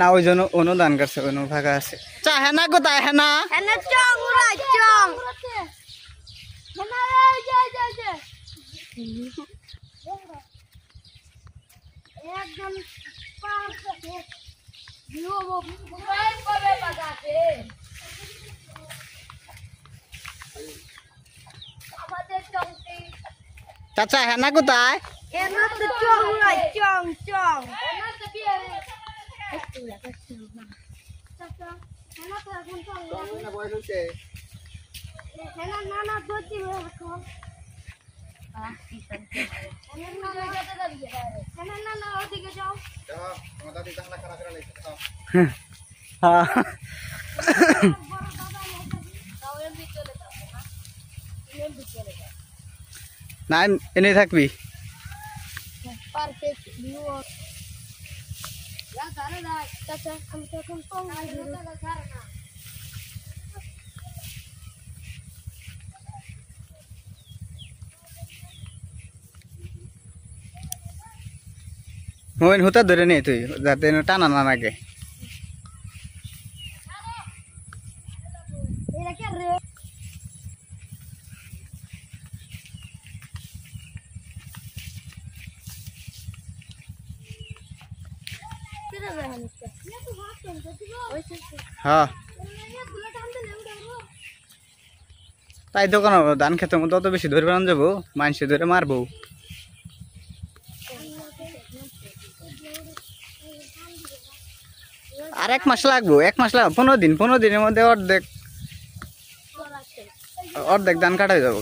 না ওই জন্য অনুদান করছে অনু ভাগা আছে চা হেনা কোথায় হেনা হেনা চং উড়া চং হেনা রে যা একদম পারফেক্ট ভিউ মোবাইল করে বাজাতে আমাদের চংটি চাচা হেনা কোথায় হেনা তো চং উড়া চং চং হেনা তো বিয়ে একটু লাগা চাচা হেনা তো এখন চং উড়া বয়স হচ্ছে হেনা নানা দতি রাখো ওদিকে যাও না এনে থাকবি পারফেক্ট ভিউ চাচা আমি তো এখন কম মোবাইল হুতা ধরে নে তুই যাতে টানা না লাগে হ্যাঁ তাই দোকান ধান খেতে মতো অত বেশি ধরে বানান যাবো মানুষে ধরে মারবো আর 1 মাস লাগবো 1 মাস লাগবে 15 দিনের মধ্যে অর্ধেক ধান কাটা হয়ে যাবো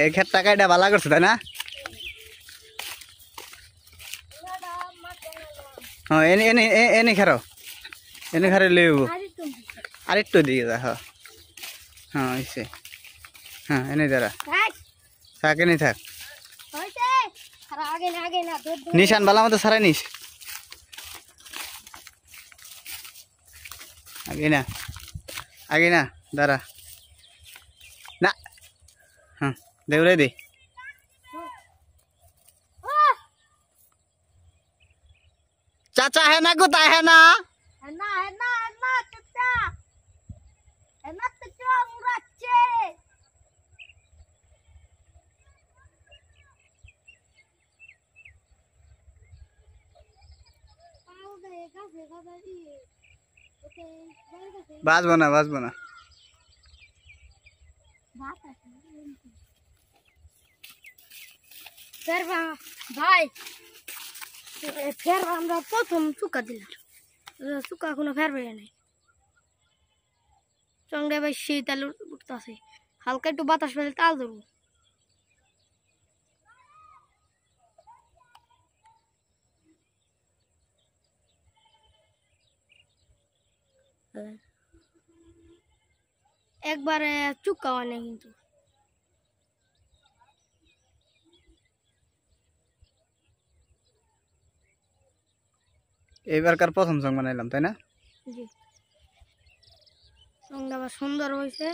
এই ক্ষেত টাকাটা ভালো করছে তাই না হ্যাঁ এনে এনে এনে খারো এনে খারে লেব আর একটু দিকে যা হ্যাঁ হ্যাঁ এসে হ্যাঁ এনে দাঁড়া থাক এনে থাক নিশান বালা মতো সারাই নিস আগে না দাঁড়া না হ্যাঁ দেউলে দে চাচা है ना कोता है ना চাচা হেনা তো চং উড়াচ্ছে बाजबो ना ভাই ফের আমরা প্রথম চুকা দিলাম চুকা কোনো ফেরবে নাই চংড়ে ভাই শীত আলু উঠতেছে হালকা একটু বাতাস পেলে তাল ধরবো একবারে চুকা হয় না কিন্তু এবারকার প্রথম সং বানাইলাম তাই না জি সঙ্গে আবার সুন্দর হয়েছে